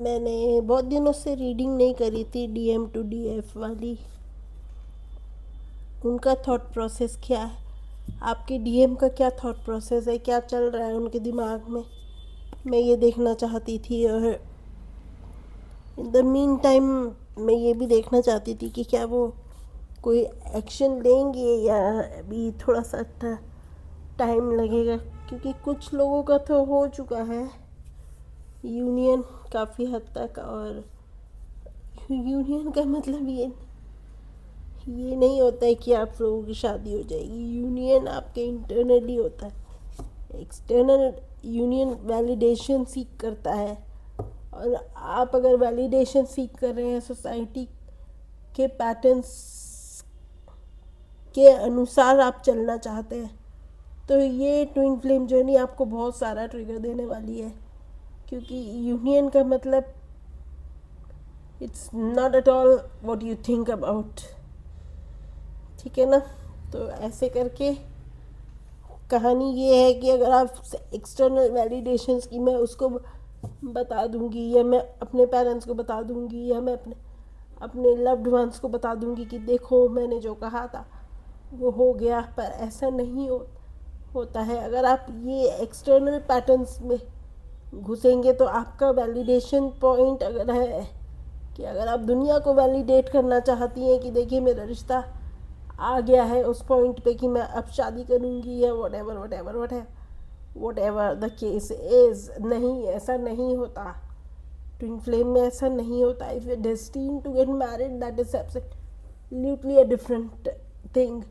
मैंने बहुत दिनों से रीडिंग नहीं करी थी डीएम टू डीएफ वाली। उनका थॉट प्रोसेस क्या है, आपके डीएम का क्या थॉट प्रोसेस है, क्या चल रहा है उनके दिमाग में, मैं ये देखना चाहती थी। और इन द मीन टाइम मैं ये भी देखना चाहती थी कि क्या वो कोई एक्शन लेंगे या अभी थोड़ा सा टाइम लगेगा, क्योंकि कुछ लोगों का तो हो चुका है यूनियन काफ़ी हद तक। और यूनियन का मतलब ये नहीं होता है कि आप लोगों की शादी हो जाएगी। यूनियन आपके इंटरनली होता है, एक्सटर्नल यूनियन वैलिडेशन सीख करता है। और आप अगर वैलिडेशन सीख कर रहे हैं सोसाइटी के पैटर्न्स के अनुसार आप चलना चाहते हैं, तो ये ट्विन फ्लेम जर्नी आपको बहुत सारा ट्रिगर देने वाली है। क्योंकि यूनियन का मतलब it's not at all what you think about, ठीक है ना। तो ऐसे करके कहानी ये है कि अगर आप एक्सटर्नल वैलिडेशंस की मैं उसको बता दूंगी, या मैं अपने पेरेंट्स को बता दूंगी, या मैं अपने अपने लव्ड वंस को बता दूंगी कि देखो मैंने जो कहा था वो हो गया, पर ऐसा नहीं होता है। अगर आप ये एक्सटर्नल पैटर्न्स में घुसेंगे तो आपका वैलिडेशन पॉइंट अगर है कि अगर आप दुनिया को वैलिडेट करना चाहती हैं कि देखिए मेरा रिश्ता आ गया है उस पॉइंट पे कि मैं अब शादी करूँगी, या whatever whatever what है whatever the case is, नहीं ऐसा नहीं होता। ट्विन फ्लेम में ऐसा नहीं होता। If you destined to get married that is absolutely a different thing.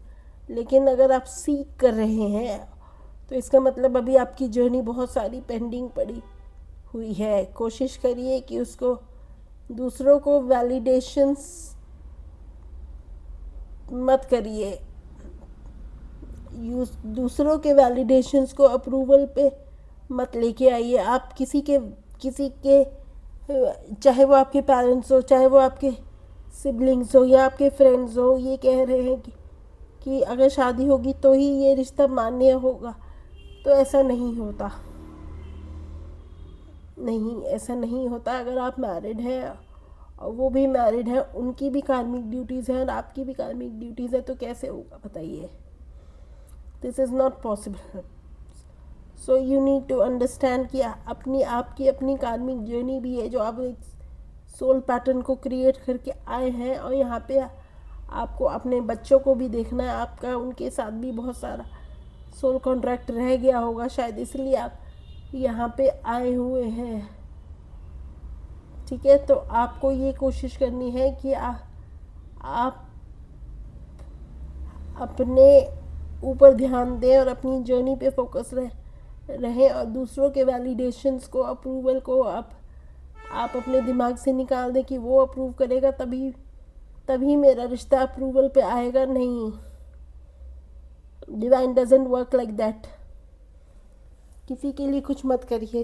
लेकिन अगर आप सीख कर रहे हैं तो इसका मतलब अभी आपकी जर्नी बहुत सारी पेंडिंग पड़ी हुई है। कोशिश करिए कि उसको दूसरों को वैलिडेशंस मत करिए, दूसरों के वैलिडेशंस को अप्रूवल पे मत लेके आइए। आप किसी के चाहे वो आपके पेरेंट्स हो, चाहे वो आपके सिबलिंग्स हो, या आपके फ्रेंड्स हो, ये कह रहे हैं कि अगर शादी होगी तो ही ये रिश्ता मान्य होगा, तो ऐसा नहीं होता। नहीं, ऐसा नहीं होता। अगर आप मैरिड हैं और वो भी मैरिड है, उनकी भी कार्मिक ड्यूटीज़ हैं और आपकी भी कार्मिक ड्यूटीज़ है, तो कैसे होगा बताइए। This is not possible. So you need to understand कि अपनी आपकी अपनी कार्मिक जर्नी भी है, जो आप एक सोल पैटर्न को क्रिएट करके आए हैं। और यहाँ पे आपको अपने बच्चों को भी देखना है, आपका उनके साथ भी बहुत सारा सोल कॉन्ट्रैक्ट रह गया होगा, शायद इसलिए आप यहाँ पे आए हुए हैं। ठीक है, तो आपको ये कोशिश करनी है कि आप अपने ऊपर ध्यान दें और अपनी जर्नी पे फोकस रहें, और दूसरों के वैलिडेशंस को, अप्रूवल को आप अपने दिमाग से निकाल दें कि वो अप्रूव करेगा तभी तभी मेरा रिश्ता अप्रूवल पे आएगा। नहीं, divine doesn't work like that. किसी के लिए कुछ मत करिए।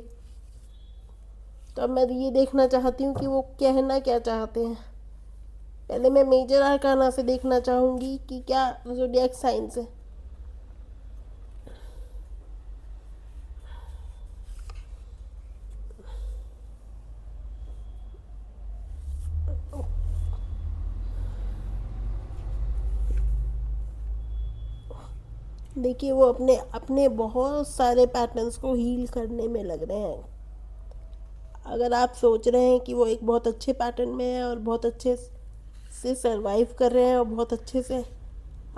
तो अब मैं ये देखना चाहती हूँ कि वो कहना क्या चाहते हैं। पहले मैं मेजर आर्काना से देखना चाहूँगी कि क्या ज़ोडिएक साइंस है। देखिए, वो अपने अपने बहुत सारे पैटर्न्स को हील करने में लग रहे हैं। अगर आप सोच रहे हैं कि वो एक बहुत अच्छे पैटर्न में है और बहुत अच्छे से सरवाइव कर रहे हैं और बहुत अच्छे से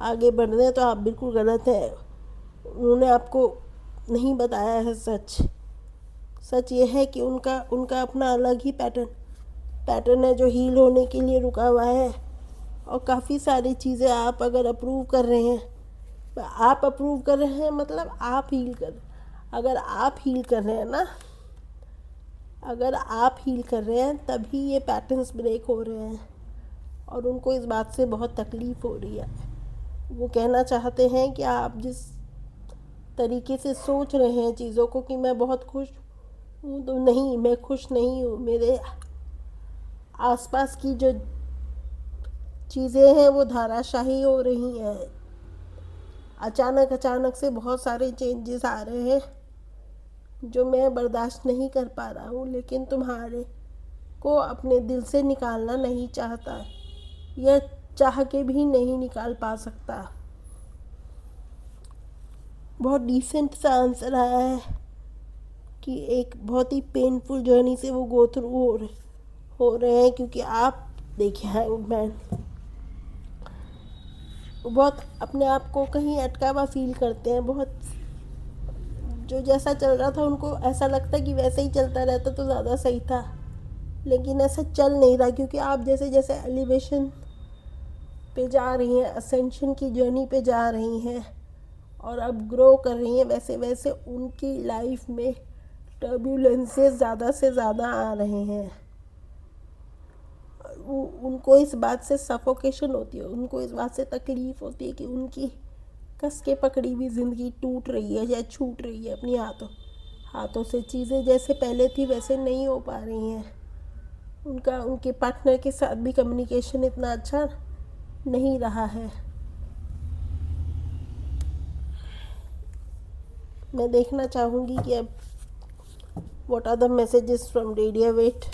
आगे बढ़ रहे हैं, तो आप बिल्कुल गलत हैं। उन्होंने आपको नहीं बताया है सच। सच ये है कि उनका उनका अपना अलग ही पैटर्न है जो हील होने के लिए रुका हुआ है। और काफ़ी सारी चीज़ें आप अगर अप्रूव कर रहे हैं, आप अप्रूव कर रहे हैं मतलब आप हील कर, अगर आप हील कर रहे हैं ना, अगर आप हील कर रहे हैं तभी ये पैटर्न्स ब्रेक हो रहे हैं। और उनको इस बात से बहुत तकलीफ़ हो रही है। वो कहना चाहते हैं कि आप जिस तरीके से सोच रहे हैं चीज़ों को कि मैं बहुत खुश हूँ, तो नहीं, मैं खुश नहीं हूँ। मेरे आसपास की जो चीज़ें हैं वो धाराशाही हो रही हैं। अचानक अचानक से बहुत सारे चेंजेस आ रहे हैं जो मैं बर्दाश्त नहीं कर पा रहा हूँ। लेकिन को अपने दिल से निकालना नहीं चाहता या चाह के भी नहीं निकाल पा सकता। बहुत डिसेंट सा आंसर आया है कि एक बहुत ही पेनफुल जर्नी से वो गो थ्रू हो रहे हैं, क्योंकि आप देखिए हैंगमैन बहुत अपने आप को कहीं अटका हुआ फील करते हैं। बहुत जो जैसा चल रहा था उनको ऐसा लगता कि वैसे ही चलता रहता तो ज़्यादा सही था, लेकिन ऐसा चल नहीं रहा, क्योंकि आप जैसे जैसे एलिवेशन पे जा रही हैं, असेंशन की जर्नी पे जा रही हैं और अब ग्रो कर रही हैं, वैसे वैसे उनकी लाइफ में टर्ब्यूलेंसेस ज़्यादा से ज़्यादा आ रहे हैं। उनको इस बात से सफोकेशन होती है, उनको इस बात से तकलीफ़ होती है कि उनकी कस के पकड़ी हुई ज़िंदगी टूट रही है या छूट रही है अपनी हाथों से। चीज़ें जैसे पहले थी वैसे नहीं हो पा रही हैं। उनके पार्टनर के साथ भी कम्युनिकेशन इतना अच्छा नहीं रहा है। मैं देखना चाहूँगी कि अब what are the messages from radio wait.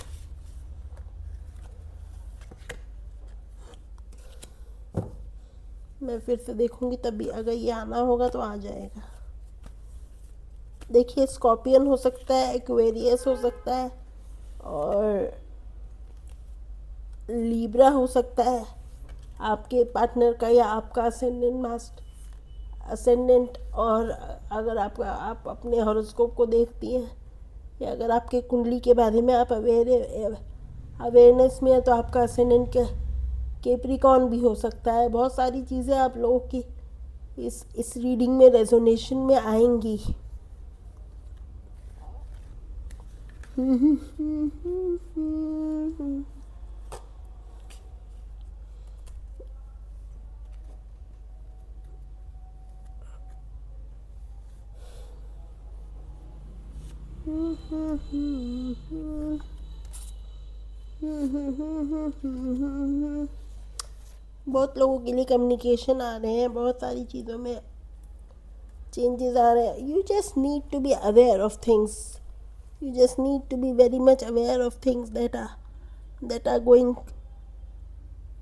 मैं फिर से देखूँगी, तभी अगर ये आना होगा तो आ जाएगा। देखिए, स्कॉर्पियन हो सकता है, एक्वेरियस हो सकता है और लीब्रा हो सकता है आपके पार्टनर का, या आपका असेंडेंट। और अगर आप अपने हॉरोस्कोप को देखती हैं या अगर आपके कुंडली के बारे में आप अवेयरनेस में है तो आपका असेंडेंट कैप्रिकॉर्न भी हो सकता है। बहुत सारी चीज़ें आप लोगों की इस रीडिंग में रेजोनेशन में आएंगी। बहुत लोगों के लिए कम्युनिकेशन आ रहे हैं, बहुत सारी चीज़ों में चेंजेस आ रहे हैं। You just need to be aware of things, you just need to be very much aware of things that are going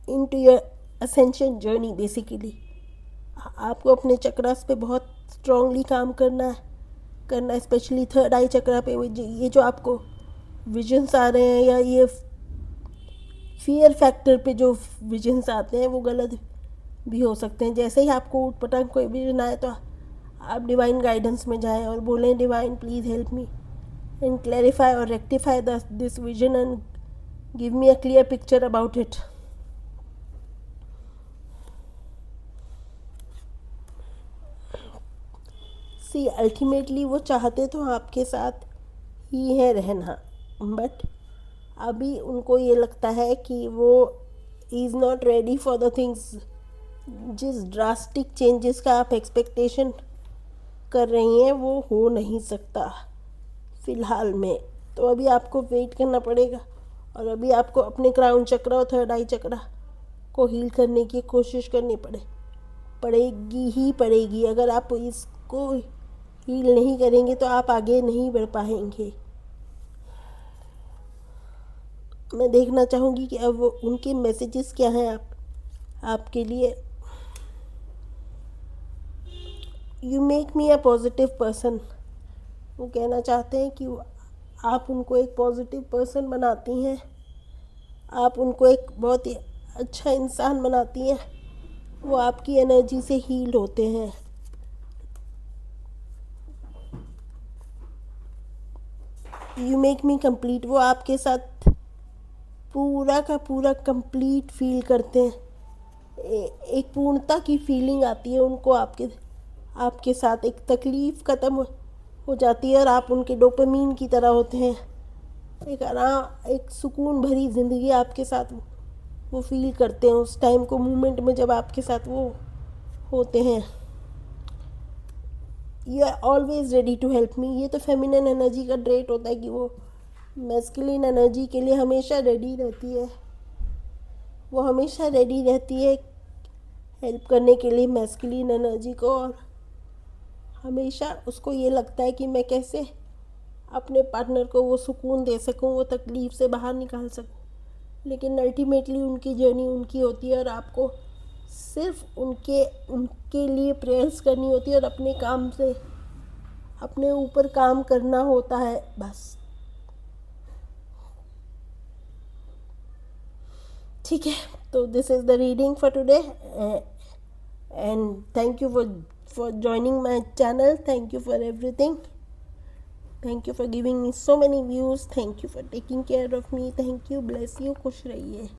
into your ascension journey basically। आपको अपने चक्रास पे बहुत स्ट्रांगली काम करना है, स्पेशली थर्ड आई चक्रा पे। ये जो आपको विजन्स आ रहे हैं या ये फियर फैक्टर पे जो विजन्स आते हैं वो गलत भी हो सकते हैं। जैसे ही आपको ऊटपटांग कोई विजन आए तो आप डिवाइन गाइडेंस में जाएं और बोलें, divine please help me and clarify or rectify this vision and give me a clear picture about it। See, ultimately वो चाहते तो आपके साथ ही है रहना, बट अभी उनको ये लगता है कि वो is not ready for the things. जिस ड्रास्टिक चेंजेस का आप एक्सपेक्टेशन कर रही हैं वो हो नहीं सकता फ़िलहाल में। तो अभी आपको वेट करना पड़ेगा और अभी आपको अपने क्राउन चक्र और थर्ड आई चक्र को हील करने की कोशिश करनी पड़ेगी। अगर आप इसको हील नहीं करेंगे तो आप आगे नहीं बढ़ पाएंगे। मैं देखना चाहूँगी कि अब उनके मैसेजेस क्या हैं आपके लिए। You make me a positive person. वो कहना चाहते हैं कि आप उनको एक पॉजिटिव पर्सन बनाती हैं, आप उनको एक बहुत ही अच्छा इंसान बनाती हैं। वो आपकी एनर्जी से हील होते हैं। You make me complete. वो आपके साथ पूरा का पूरा कंप्लीट फील करते हैं। एक पूर्णता की फीलिंग आती है उनको आपके साथ। एक तकलीफ़ ख़त्म हो जाती है और आप उनके डोपामीन की तरह होते हैं। एक आराम, एक सुकून भरी ज़िंदगी आपके साथ वो फील करते हैं उस टाइम को, मोमेंट में जब आपके साथ वो होते हैं। You are always ready to help me. ये तो फेमिनिन एनर्जी का ट्रेट होता है कि वो मैस्कुलिन एनर्जी के लिए हमेशा रेडी रहती है। वो हमेशा रेडी रहती है हेल्प करने के लिए मैस्कुलिन एनर्जी को, और हमेशा उसको ये लगता है कि मैं कैसे अपने पार्टनर को वो सुकून दे सकूं, वो तकलीफ़ से बाहर निकाल सकूं। लेकिन अल्टीमेटली उनकी जर्नी उनकी होती है और आपको सिर्फ उनके उनके लिए प्रेयर्स करनी होती है और अपने काम से अपने ऊपर काम करना होता है बस। ठीक है, तो this is the reading for today and thank you for joining my channel. Thank you for everything. Thank you for giving me so many views. Thank you for taking care of me. Thank you. Bless you. खुश रहिए.